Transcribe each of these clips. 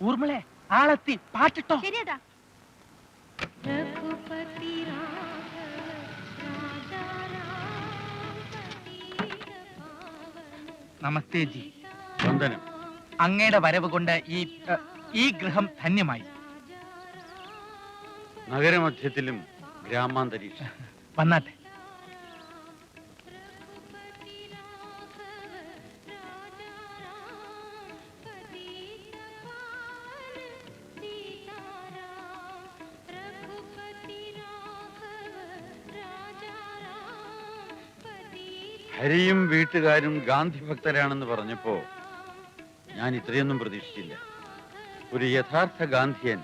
ഊർമിളെ ആളെത്തി, പാട്ടിട്ടോ. ശരിയതാ. നമസ്തേ G. വന്ദനം. അങ്ങയുടെ വരവ് കൊണ്ട് ഈ ഗൃഹം ധന്യമായി. നഗരമധ്യത്തിലും ഗ്രാമാന്തരീക്ഷം. വന്നാട്ടെ. ഹരിയും വീട്ടുകാരും ഗാന്ധി ഭക്തരാണെന്ന് പറഞ്ഞപ്പോ ഞാൻ ഇത്രയൊന്നും പ്രതീക്ഷിച്ചില്ല. ഒരു യഥാർത്ഥ ഗാന്ധിയൻ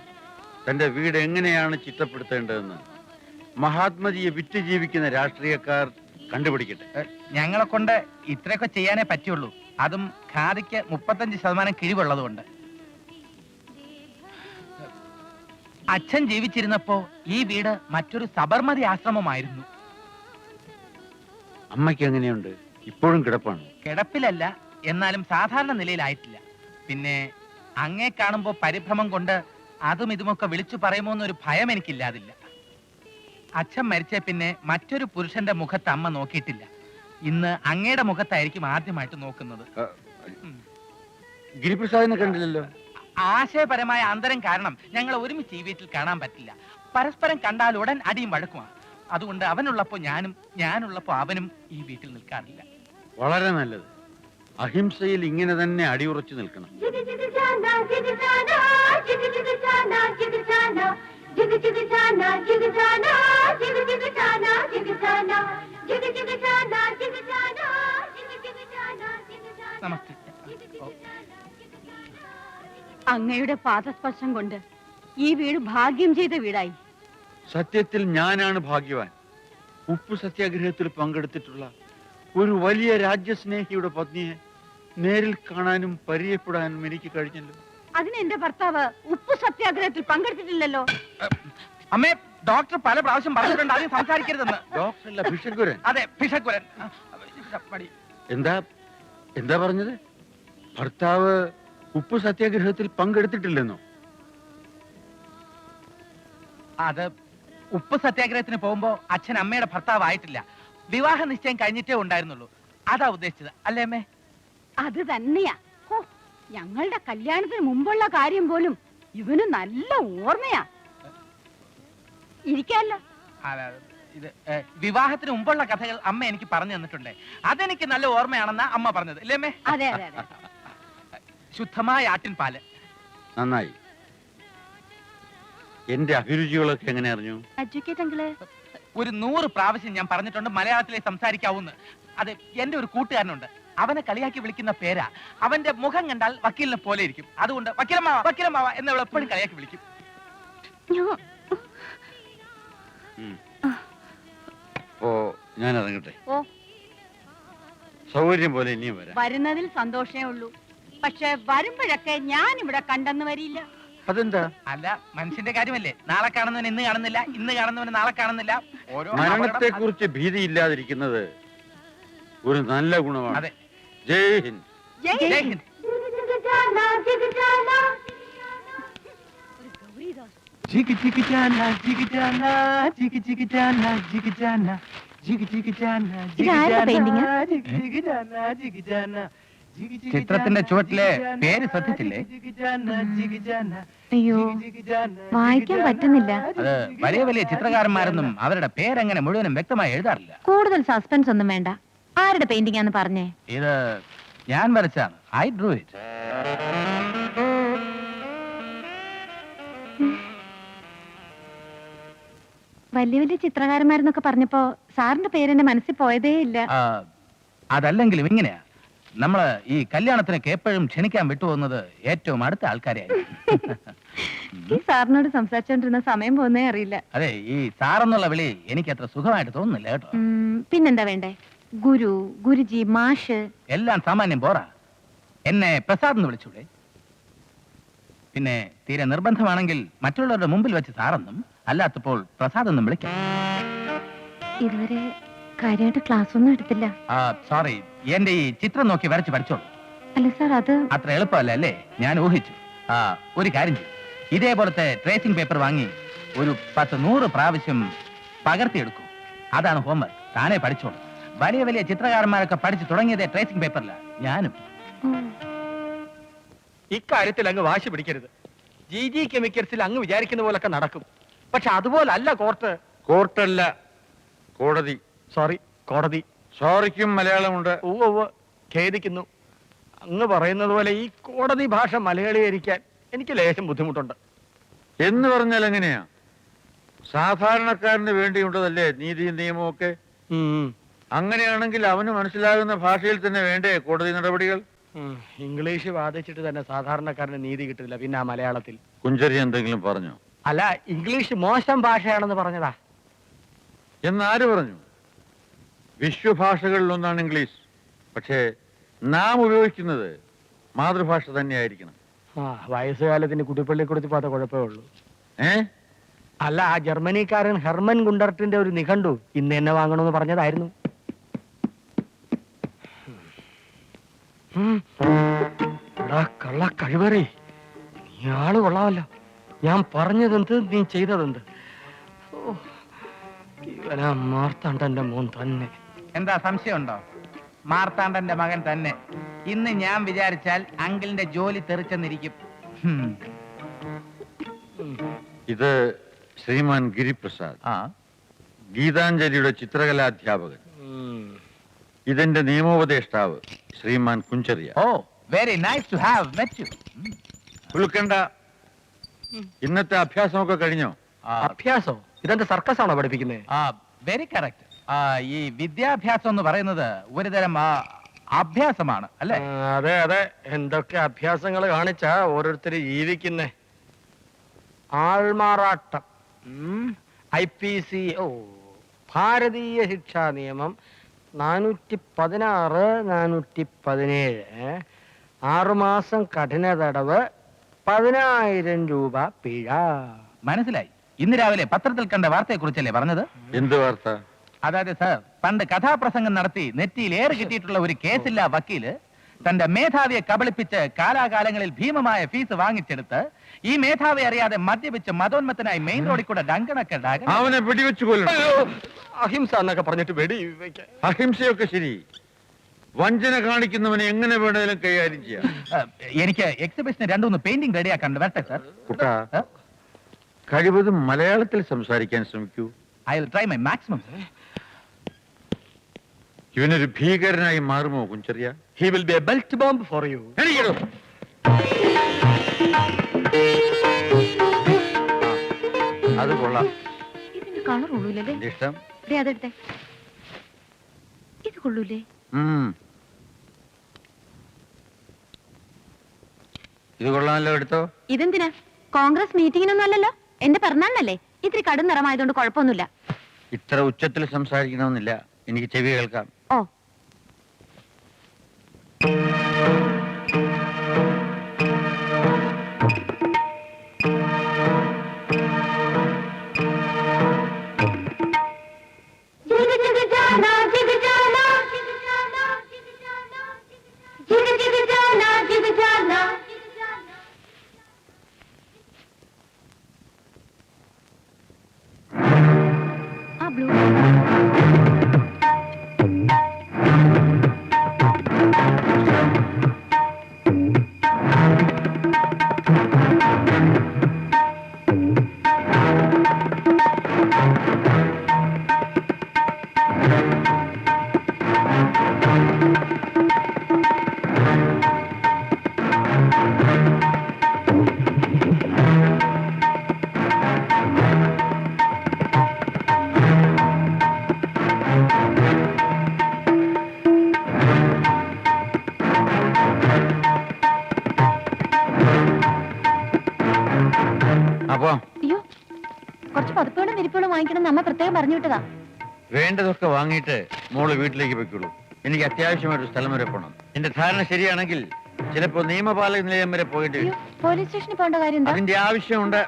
തന്റെ വീട് എങ്ങനെയാണ് ചിട്ടപ്പെടുത്തേണ്ടതെന്ന് മഹാത്മജിയെ വിറ്റ് ജീവിക്കുന്ന രാഷ്ട്രീയക്കാർ കണ്ടുപിടിക്കട്ടെ. ഞങ്ങളെ കൊണ്ട് ഇത്രയൊക്കെ ചെയ്യാനേ പറ്റുള്ളൂ. അതും ഖാദിക്ക് 35% കിഴിവുള്ളതുകൊണ്ട്. അച്ഛൻ ജീവിച്ചിരുന്നപ്പോ ഈ വീട് മറ്റൊരു സബർമതി ആശ്രമമായിരുന്നു. അമ്മയ്ക്ക് എങ്ങനെയുണ്ട്? ഇപ്പോഴും കിടപ്പാണ്? കിടപ്പിലല്ല, എന്നാലും സാധാരണ നിലയിലായിട്ടില്ല. പിന്നെ അങ്ങേ കാണുമ്പോ പരിഭ്രമം കൊണ്ട് അതും ഇതുമൊക്കെ വിളിച്ചു പറയുമോ എന്നൊരു ഭയം എനിക്കില്ലാതില്ല. അച്ഛൻ മരിച്ച പിന്നെ മറ്റൊരു പുരുഷന്റെ മുഖത്ത് അമ്മ നോക്കിയിട്ടില്ല. ഇന്ന് അങ്ങയുടെ മുഖത്തായിരിക്കും ആദ്യമായിട്ട് നോക്കുന്നത്. ഗിരിപ്രസാദിനെ കണ്ടില്ലല്ലോ. ആശയപരമായ അന്തരം കാരണം ഞങ്ങൾ ഒരുമിച്ച് ഈ വീട്ടിൽ കാണാൻ പറ്റില്ല. പരസ്പരം കണ്ടാൽ ഉടൻ അടിയും വഴക്കുമാണ്. അതുകൊണ്ട് അവനുള്ളപ്പോ ഞാനും, ഞാനുള്ളപ്പോ അവനും ഈ വീട്ടിൽ നിൽക്കാറില്ല. വളരെ നല്ലത്. അഹിംസയിൽ ഇങ്ങനെ തന്നെ അടിയുറച്ചു നിൽക്കണം. നമസ്തേ. അങ്ങയുടെ പാദസ്പർശം കൊണ്ട് ഈ വീട് ഭാഗ്യം ചെയ്ത വീടായി. സത്യത്തിൽ ഞാനാണ് ഭാഗ്യവാൻ. ഉപ്പു സത്യാഗ്രഹത്തിൽ പങ്കെടുത്തിട്ടുള്ള ഒരു വലിയ രാജ്യസ്നേഹിയുടെ പത്നിയെ നേരിൽ കാണാനും പരിചയപ്പെടാനും എനിക്ക് കഴിഞ്ഞല്ലോ. അതിന് എന്റെ ഭർത്താവ് ഉപ്പു സത്യാഗ്രഹത്തിൽ പങ്കെടുത്തിട്ടില്ലല്ലോ. അമ്മേ, ഡോക്ടർ പല പ്രാവശ്യം പറഞ്ഞിട്ടുണ്ട് ആദ്യം സംസാരിക്കരുതെന്ന്. ഡോക്ടറല്ല, ഭിഷഗ്വരൻ. അതെ, ഭിഷഗ്വരൻ. എന്താ എന്താ പറഞ്ഞത്? ഭർത്താവ് ഉപ്പു സത്യാഗ്രഹത്തിൽ പങ്കെടുത്തിട്ടില്ലെന്നോ? അത് ഉപ്പ് സത്യാഗ്രഹത്തിന് പോകുമ്പോ അച്ഛൻ അമ്മയുടെ ഭർത്താവ് ആയിട്ടില്ല. വിവാഹ നിശ്ചയം കഴിഞ്ഞിട്ടേ ഉണ്ടായിരുന്നുള്ളൂ. അതാ ഉദ്ദേശിച്ചത്, അല്ലേ അമ്മേ? അത് തന്നെയാ. ഞങ്ങളുടെ കല്യാണത്തിന് മുമ്പുള്ള കാര്യം പോലും ഇവന് നല്ല ഓർമ്മയാ. ഇരിക്കല്ലോ. ഇത് വിവാഹത്തിന് മുമ്പുള്ള കഥകൾ അമ്മ എനിക്ക് പറഞ്ഞു തന്നിട്ടുണ്ട്. അതെനിക്ക് നല്ല ഓർമ്മയാണെന്നാ അമ്മ പറഞ്ഞത്, ഇല്ലേ അമ്മേ? അതെ അതെ അതെ. ശുദ്ധമായ ആട്ടിൻ പാല്. നന്നായി. എന്റെ അഭിരുചികളൊക്കെ എങ്ങനെ അറിഞ്ഞു? ഒരു 100 പ്രാവശ്യം ഞാൻ പറഞ്ഞിട്ടുണ്ട് മലയാളത്തിലേ സംസാരിക്കാവൂന്ന്. അത് എന്റെ ഒരു കൂട്ടുകാരനുണ്ട്. അവനെ കളിയാക്കി വിളിക്കുന്ന പേരാ. അവന്റെ മുഖം കണ്ടാൽ വക്കീലിനെ പോലെ ഇരിക്കും. അതുകൊണ്ട് വക്കീലമ്മാവ വക്കീലമ്മാവ എന്ന് എപ്പോഴും കളിയാക്കി വിളിക്കും. ഓ, ഞാൻ ഇറങ്ങട്ടെ. സൗകര്യം പോലെ ഇനിയും വരാം. വരുന്നതിൽ സന്തോഷമേ ഉള്ളൂ. പക്ഷെ വരുമ്പോഴൊക്കെ ഞാൻ ഇവിടെ കണ്ടെന്ന് വരില്ല. അതെന്താ? അല്ല, മനുഷ്യന്റെ കാര്യമല്ലേ. നാളെ കാണുന്നവൻ ഇന്ന് കാണുന്നില്ല, ഇന്ന് കാണുന്നവന് നാളെ കാണുന്നില്ല. മരണത്തെ കുറിച്ച് ഭീതി ഇല്ലാതിരിക്കുന്നത് ഒരു നല്ല ഗുണമാണ്. അതെ. ജയ് ഹിന്ദ്. ജയ് ഹിന്ദ്. ജിഗ് ജിഗ് ജാന ജിഗ് ജാന ജിഗ് ജിഗ് ജാന ജിഗ് ജാന ജിഗ് ജിഗ് ജാന ജിഗ് ജാന ജിഗ് ജാന. ചിത്രത്തിന്റെ ചുവട്ടിലെ പേര് ശ്രദ്ധിച്ചില്ലേ? അയ്യോ, വായിക്കാൻ പറ്റുന്നില്ല. അത് വലിയ വലിയ ചിത്രകാരന്മാരൊന്നും അവരുടെ പേരെങ്ങനെ മുഴുവനും വ്യക്തമായി എഴുതാറില്ല. കൂടുതൽ സസ്പെൻസ് ഒന്നും വേണ്ട. ആരുടെ പെയിന്റിംഗ് ആണെന്ന് പറഞ്ഞേ. ഇത് ഞാൻ വരച്ചാണ്. I Drew it. വലിയ വലിയ ചിത്രകാരന്മാരെന്നൊക്കെ പറഞ്ഞപ്പോ സാറിന്റെ പേരെന്റെ മനസ്സിൽ പോയതേ ഇല്ല. അതല്ലെങ്കിലും ഇങ്ങനെയാ. നമ്മള് ഈ കല്യാണത്തിനൊക്കെ എപ്പോഴും ക്ഷണിക്കാൻ വിട്ടുപോകുന്നത് ഏറ്റവും അടുത്ത ആൾക്കാരെയായിരിക്കും. ഈ സാറിനോട് സംസാരിച്ചോണ്ടിരുന്ന സമയം പോകുന്നേ അറിയില്ല. അതെ, ഈ സാറെന്നുള്ള വിളി എനിക്ക് അത്ര സുഖമായിട്ട് തോന്നുന്നില്ല കേട്ടോ. പിന്നെന്താ വേണ്ടേ? ഗുരു, ഗുരുജി, മാഷ് എല്ലാം സാമാന്യം പോറാ. എന്നെ പ്രസാദ് എന്ന് വിളിച്ചൂടെ? പിന്നെ തീരെ നിർബന്ധമാണെങ്കിൽ മറ്റുള്ളവരുടെ മുമ്പിൽ വെച്ച് സാറെന്നും, അല്ലാത്തപ്പോൾ പ്രസാദ് എന്നും വിളിക്കാം. ഇതുവരെ കാര്യമായിട്ട് ക്ലാസ് ഒന്നും എടുത്തില്ല. സോറി, എന്റെ ഈ ചിത്രം നോക്കി വരച്ച് പഠിച്ചോളൂ. അല്ല സാർ, അത് അത്ര എളുപ്പമല്ല അല്ലേ? ഞാൻ ഊഹിച്ചു. ഒരു കാര്യം ചെയ്യും, ഇതേപോലത്തെ ട്രേസിംഗ് പേപ്പർ വാങ്ങി ഒരു 10-100 പ്രാവശ്യം പകർത്തിയെടുക്കും. അതാണ് ഹോംവർക്ക്. താനേ പഠിച്ചോളൂ. വലിയ വലിയ ചിത്രകാരന്മാരൊക്കെ പഠിച്ചു തുടങ്ങിയതേ ട്രേസിംഗ് പേപ്പറില. ഞാനും ഇക്കാര്യത്തിൽ അങ്ങ് വാശി പിടിക്കരുത്. ജി കെമിക്കൽസിൽ അങ്ങ് വിചാരിക്കുന്ന പോലൊക്കെ നടക്കും. പക്ഷെ അതുപോലല്ല കോർട്ട്. കോർട്ടല്ല, കോടതി. സോറി, കോടതി. സോറിക്കും മലയാളമുണ്ട്. ഉവ്വ് ഖേദിക്കുന്നു. അങ്ങ് പറയുന്നത് പോലെ ഈ കോടതി ഭാഷ മലയാളീകരിക്കാൻ എനിക്ക് ലേശം ബുദ്ധിമുട്ടുണ്ട്. എന്ന് പറഞ്ഞാൽ എങ്ങനെയാ? സാധാരണക്കാരന് വേണ്ടിയുണ്ടതല്ലേ നീതിയും നിയമവും ഒക്കെ. അങ്ങനെയാണെങ്കിൽ അവന് മനസ്സിലാകുന്ന ഭാഷയിൽ തന്നെ വേണ്ടേ കോടതി നടപടികൾ? ഇംഗ്ലീഷ് വാദിച്ചിട്ട് തന്നെ സാധാരണക്കാരന് നീതി കിട്ടില്ല, പിന്നെ ആ മലയാളത്തിൽ. കുഞ്ചരി എന്തെങ്കിലും പറഞ്ഞോ? അല്ല, ഇംഗ്ലീഷ് മോശം ഭാഷയാണെന്ന് പറഞ്ഞതാ. എന്നാര് പറഞ്ഞു? വിശ്വഭാഷകളിലൊന്നാണ് ഇംഗ്ലീഷ്. പക്ഷേ നാം ഉപയോഗിക്കുന്നത് മാതൃഭാഷ തന്നെയായിരിക്കണം. വയസ്സുകാലത്തിന് കുടിപ്പള്ളി കൊടുത്ത് പോകാത്ത കുഴപ്പമേ ഉള്ളൂ. അല്ല, ആ ജർമ്മനിക്കാരൻ ഹെർമൻ ഗുണ്ടർട്ടിന്റെ ഒരു നിഘണ്ടു ഇന്ന് എന്നെ വാങ്ങണമെന്ന് പറഞ്ഞതായിരുന്നു. കള്ള കഴിവറി, നീ ആള് കൊള്ളാമല്ലോ. ഞാൻ പറഞ്ഞതെന്ത്, നീ ചെയ്തതെന്ത്? ഇവനാ മാർത്താണ്ഡന്റെ മോൻ തന്നെ. എന്താ സംശയമുണ്ടോ? മാർത്താണ്ഡന്റെ മകൻ തന്നെ. ഇന്ന് ഞാൻ വിചാരിച്ചാൽ അങ്കിളിന്റെ ജോലി തെറിച്ചെന്നിരിക്കും. ഇത് ശ്രീമാൻ ഗിരിപ്രസാദ്, ഗീതാഞ്ജലിയുടെ ചിത്രകലാധ്യാപകൻ. ഇതിന്റെ നിയമോപദേഷ്ടാവ് Shriman Kuncheria. Oh, very nice to have met you. ഉൾക്കണ്ട. ഇന്നത്തെ അഭ്യാസമൊക്കെ കഴിഞ്ഞോ? അഭ്യാസോ? ഇതെന്താ സർക്കസ് ആണോ പഠിപ്പിക്കുന്നത്? Very correct. ഈ വിദ്യാഭ്യാസം എന്ന് പറയുന്നത് ഒരുതരം അഭ്യാസമാണ് അല്ലേ? അതെ അതെ. എന്തൊക്കെ അഭ്യാസങ്ങൾ കാണിച്ചാ ഓരോരുത്തര് ജീവിക്കുന്നേ. ആൾമാറാട്ടം, IPC, ഭാരതീയ ശിക്ഷാ നിയമം 416, 417, 6 മാസം കഠിന തടവ്, 10,000 രൂപ പിഴ. മനസ്സിലായി. ഇന്ന് രാവിലെ പത്രത്തിൽ കണ്ട വാർത്തയെ കുറിച്ചല്ലേ പറഞ്ഞത്? എന്ത് വാർത്ത? അതായത് സാർ, പണ്ട് കഥാപ്രസംഗം നടത്തി നെറ്റിയിൽ ഏറ് കിട്ടിയിട്ടുള്ള ഒരു കേസില്ല വക്കീല് തന്റെ മേധാവിയെ കബളിപ്പിച്ച് കാലാകാലങ്ങളിൽ ഭീമമായ ഫീസ് വാങ്ങിച്ചെടുത്ത് ഈ മേധാവി അറിയാതെ മദ്യപിച്ച് മതോന്മത്തനായി മെയിൻ റോഡിൽ കൂടെ ഡങ്കണൊക്കെ അവനെ വെടിവെച്ചു കൊല്ലണം. അഹിംസ എന്നൊക്കെ പറഞ്ഞിട്ട് വെടി. അഹിംസയൊക്കെ ശരി, വഞ്ചന കാണിക്കുന്നവനെ എങ്ങനെ വേണേലും കൈകാര്യം ചെയ്യാം. എനിക്ക് എക്സിബിഷന് 2-3 പെയിന്റിംഗ് റെഡിയാക്കാണ്ട് വരട്ടെ സാർ? കുട്ടാ, കഴിവതും മലയാളത്തിൽ സംസാരിക്കാൻ ശ്രമിക്കൂ. I will try my maximum. ഇവനൊരു ഭീകരനായി മാറുമോ Kuncharia? He will be a belt bomb for you. അത് കൊള്ളാം. ഇതിന്റെ കളർ കൊള്ളൂലേ? ഇഷ്ടം. അതെടുത്തേ. ഇത് കൊള്ളൂലേ? ഇത് കൊള്ളാമല്ലോ, എടുത്തോ. ഇതെന്തിനാ? കോൺഗ്രസ് മീറ്റിങ്ങിനൊന്നും അല്ലല്ലോ, എന്റെ പിറന്നാളിനല്ലേ. ഇത്തിരി കടും നിറമായതുകൊണ്ട് കുഴപ്പമൊന്നുമില്ല. ഇത്ര ഉച്ചത്തിൽ സംസാരിക്കണമെന്നില്ല, എനിക്ക് ചെവി കേൾക്കാം. ഓ, ആ ബ്ലൂ. അപ്പൊ അയ്യോ, കുറച്ച് പതിപ്പുകളും വിരിപ്പുകളും വാങ്ങിക്കണം നമ്മ പ്രത്യേകം പറഞ്ഞു വിട്ടതാ. വേണ്ടതൊക്കെ വാങ്ങിയിട്ട് മോള് വീട്ടിലേക്ക് വെക്കുള്ളൂ. എനിക്ക് അത്യാവശ്യമായിട്ട് സ്ഥലം വരെ പോകണം. എന്റെ ധാരണ ശരിയാണെങ്കിൽ ചിലപ്പോ നിയമപാലക നിലയം വരെ പോയിട്ട് അയ്യോ, പോലീസ് സ്റ്റേഷനിൽ പോകേണ്ട കാര്യം എന്താ? അതിന്റെ ആവശ്യമുണ്ട്.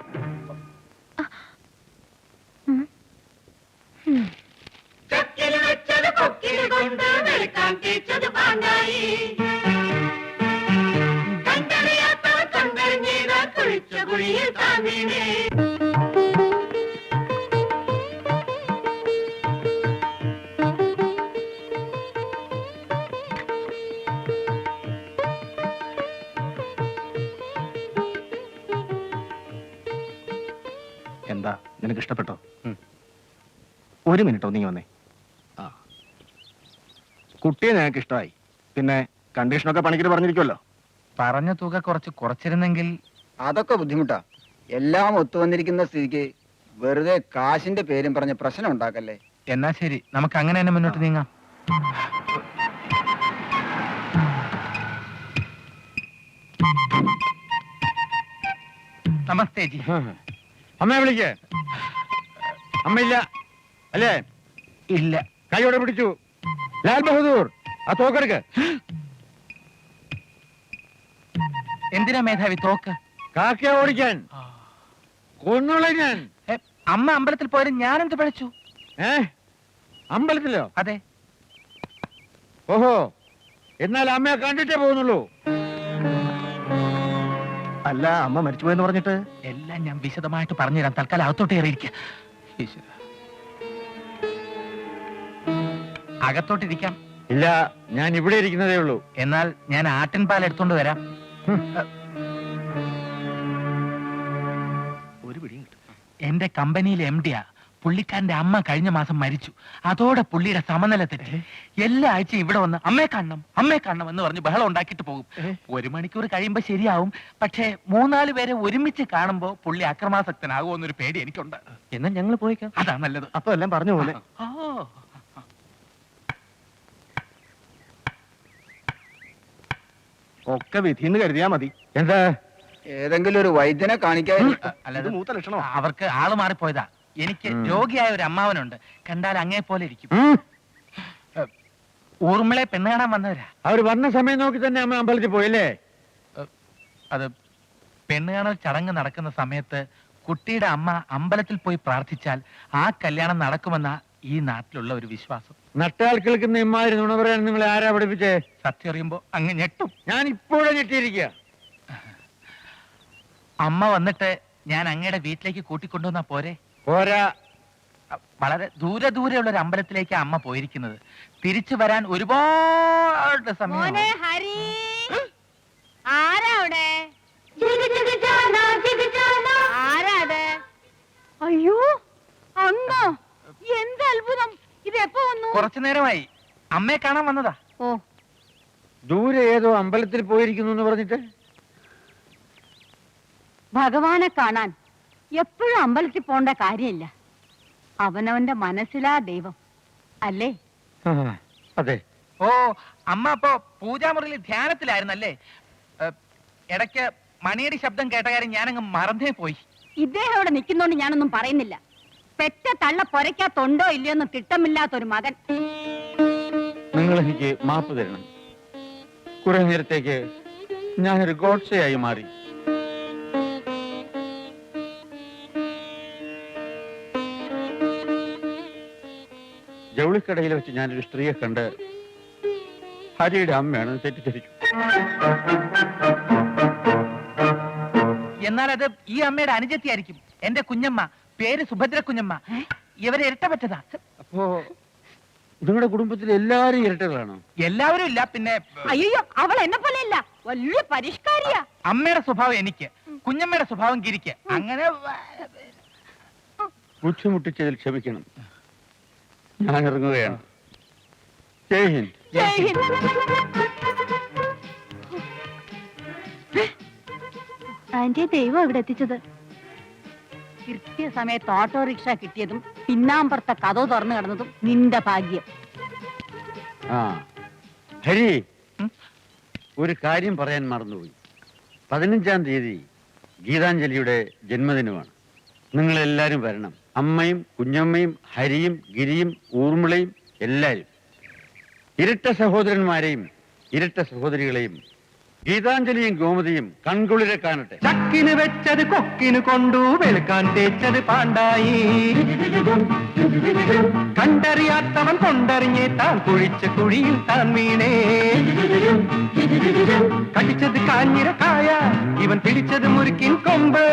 കണ്ടറിയാത്ത കണ്ടറിഞ്ഞ കുഴിയിൽ താൻ വീണേ. എന്താ നിനക്ക് ഇഷ്ടപ്പെട്ടോ? ഒരു മിനിറ്റ് ഒന്നിങ്ങി വന്നേ. ആ, കുട്ടിയെ നിനക്ക് ഇഷ്ടമായി. പിന്നെ കണ്ടീഷനൊക്കെ പണിക്കര് പറഞ്ഞിരിക്കുമല്ലോ. പറഞ്ഞ തുക കുറച്ച് കുറച്ചിരുന്നെങ്കിൽ. അതൊക്കെ ബുദ്ധിമുട്ടാ. എല്ലാം ഒത്തുവന്നിരിക്കുന്ന സ്ഥിതിക്ക് വെറുതെ കാശിന്റെ പേരും പറഞ്ഞ് പ്രശ്നം ഉണ്ടാക്കല്ലേ. എന്നാ ശരി, നമുക്ക് അങ്ങനെ തന്നെ മുന്നോട്ട് നീങ്ങാം. നമസ്തേ ജി. അമ്മയെ വിളിക്കേ. അമ്മയില്ല അല്ലേ? ഇല്ല. കൈയോടെ പിടിച്ചു. ലാൽ ബഹദൂർ, ആ തോക്കെടുക്ക്. എന്തിനാ മേധാവി തോക്ക്? കാക്കയെ ഓടിക്കാൻ. കൊന്നുകളെ ഞാൻ. അമ്മ അമ്പലത്തിൽ പോയാലും ഞാൻ എന്ത് പഴിച്ചു? അമ്പലത്തിലോ? അതെ. ഓഹോ, എന്നാൽ അമ്മയെ കണ്ടിട്ടേ പോകുന്നുള്ളൂ. അല്ല, അമ്മ മരിച്ചുപോയെന്ന് പറഞ്ഞിട്ട്? എല്ലാം ഞാൻ വിശദമായിട്ട് പറഞ്ഞുതരാം. തൽക്കാലം അകത്തോട്ട് കയറിയിരിക്കുക. അകത്തോട്ടിരിക്കാം. ഇല്ല, ഞാൻ ഇവിടെ ഇരിക്കുന്നതേ ഉള്ളൂ. എന്നാൽ ഞാൻ ആട്ടിൻ പാൽ എടുത്തോണ്ട് വരാം. ഒരു പിടിയും കിട്ടും. എന്റെ കമ്പനിയിലെ MD-യാ. പുള്ളിക്കാരന്റെ അമ്മ കഴിഞ്ഞ മാസം മരിച്ചു. അതോടെ പുള്ളിയുടെ സമനില തെറ്റി. എല്ലാ ആഴ്ചയും ഇവിടെ വന്ന് അമ്മയെ കാണണം എന്ന് പറഞ്ഞ് ബഹളം ഉണ്ടാക്കിയിട്ട് പോകും. 1 മണിക്കൂർ കഴിയുമ്പോ ശരിയാവും. പക്ഷേ 3-4 പേരെ ഒരുമിച്ച് കാണുമ്പോ പുള്ളി അക്രമാസക്തനാകുമെന്നൊരു പേടി എനിക്കുണ്ട്. എന്നാ ഞങ്ങൾ പോയിക്കാം. അതാ നല്ലത്. അപ്പൊ എല്ലാം പറഞ്ഞു പോലെ. ഓ, ഒക്കെ വിധിന്ന് കരുതിയാ മതി. എന്താ? ഏതെങ്കിലും ഒരു വൈദ്യനെ കാണിക്കാൻ. അല്ലാതെ മൂത്ത ലക്ഷണോ? അവർക്ക് ആള് മാറിപ്പോയതാ. എനിക്ക് രോഗിയായ ഒരു അമ്മാവനുണ്ട്. കണ്ടാൽ അങ്ങേ പോലെ ഇരിക്കും. ഊർമിളെ പെണ്ണ് കാണാൻ വന്നവരാ. അവർ വന്ന സമയം നോക്കി തന്നെ അമ്മ അമ്പലത്തിൽ പോയല്ലേ? അത് പെണ്ണ് കാണൽ ചടങ്ങ് നടക്കുന്ന സമയത്ത് കുട്ടിയുടെ അമ്മ അമ്പലത്തിൽ പോയി പ്രാർത്ഥിച്ചാൽ ആ കല്യാണം നടക്കുമെന്ന ഈ നാട്ടിലുള്ള ഒരു വിശ്വാസം. നട്ടാൽ കേൾക്കുന്ന ഇമ്മാതിരി നുണ പറയാൻ നിങ്ങളെ ആരാ പഠിപ്പിച്ചേ? സത്യം അറിയുമ്പോ അങ്ങ് ഞെട്ടും. ഞാൻ ഇപ്പോഴും ഞെട്ടിയിരിക്കുക. അമ്മ വന്നിട്ട് ഞാൻ അങ്ങയുടെ വീട്ടിലേക്ക് കൂട്ടിക്കൊണ്ടുവന്നാ പോരെ? പോരാ. വളരെ ദൂരെയുള്ള ഒരു അമ്പലത്തിലേക്ക് അമ്മ പോയിരിക്കുന്നത്. തിരിച്ചു വരാൻ ഒരുപാട് സമയം. മോനെ ഹരി, ആരാ അവിടെ? ആരാ അത്? അയ്യോ, അങ്ങോ? എന്ത് അത്ഭുതം! ഇത് എപ്പോ വന്നു? കുറച്ചു നേരമായി. അമ്മയെ കാണാൻ വന്നതാ. ഓ, ദൂരെ ഏതോ അമ്പലത്തിൽ പോയിരിക്കുന്നു എന്ന് പറഞ്ഞിട്ട്. ഭഗവാനെ കാണാൻ എപ്പോഴും അമ്പലത്തിൽ പോണ്ട കാര്യമില്ല. അവനവന്റെ മനസ്സിലാ ദൈവം അല്ലേ? അതെ. ഓ, അമ്മ അപ്പോ പൂജാമുറിയിൽ ധ്യാനത്തിലായിരുന്നല്ലേ? ഇടയ്ക്ക് മണിയടി ശബ്ദം കേട്ട കാര്യം ഞാനങ്ങ് മറന്നേ പോയി. ഇദ്ദേഹം ഇവിടെ നിൽക്കുന്നോണ്ട് ഞാനൊന്നും പറയുന്നില്ല. പെറ്റ തള്ള പൊരയ്ക്കാത്തുണ്ടോ ഇല്ലയോന്ന് തിട്ടമില്ലാത്തൊരു മകൻ. നിങ്ങൾ എനിക്ക് മാപ്പ് തരണം. കുറെ നേരത്തേക്ക് ഞാനൊരു ഗോഡ്സയായി മാറി. ജൗളിക്കടയിൽ വെച്ച് ഞാനൊരു സ്ത്രീയെ കണ്ട് ഹരിയുടെ അമ്മയാണ് തെറ്റിദ്ധരിച്ചു. എന്നാൽ അത് ഈ അമ്മയുടെ അനുജത്തിയായിരിക്കും. എന്റെ കുഞ്ഞമ്മ, പേര് സുഭദ്ര കുഞ്ഞമ്മ. ഇവരെ ഇരട്ടപ്പറ്റതാ. അപ്പോ നിങ്ങളുടെ കുടുംബത്തിൽ എല്ലാരും ഇരട്ടകളാണോ? എല്ലാവരും ഇല്ല, പിന്നെ അയ്യോ, അവൾ എന്നെ പോലെയല്ല, വലിയ പരിഷ്കാരിയാ. അമ്മയുടെ സ്വഭാവം എനിക്ക്, കുഞ്ഞമ്മയുടെ സ്വഭാവം ഗിരിക്ക്. അങ്ങനെ ബുദ്ധിമുട്ടിച്ചതിൽ ക്ഷമിക്കണം. ഞാൻ ഇറങ്ങുകയാണ്. ജയ് ഹിന്ദ്. ജയ് ഹിന്ദ്. ആന്റിയെ ദൈവം ഇവിടെ എത്തിച്ചത്. കൃത്യസമയത്ത് ഓട്ടോറിക്ഷ കിട്ടിയതും പിന്നാമ്പുറത്തെ കഥ തുറന്നു കിടന്നതും നിന്റെ ഭാഗ്യം. ആ ഹരി, ഒരു കാര്യം പറയാൻ മറന്നുപോയി. 15-ാം തീയതി ഗീതാഞ്ജലിയുടെ ജന്മദിനമാണ്. നിങ്ങളെല്ലാരും വരണം. അമ്മയും കുഞ്ഞമ്മയും ഹരിയും ഗിരിയും ഊർമിളയും എല്ലാരും. ഇരട്ട സഹോദരന്മാരെയും ഇരട്ട സഹോദരികളെയും ഗീതാഞ്ജലിയും ഗോമതിയും കൺകുളിരെ കാണട്ടെ. ചക്കിന് വെച്ചത് കൊക്കിന് കൊണ്ടു വെളുക്കാൻ തേച്ചത് പാണ്ടായി. കണ്ടറിയാത്തവൻ കൊണ്ടറിഞ്ഞേ താൻ കുഴിച്ച കുഴിയിൽ താൻ വീണേ. കടിച്ചത് കാഞ്ഞിര കായ, ഇവൻ പിടിച്ചത് മുറുക്കിൻ കൊമ്പ്.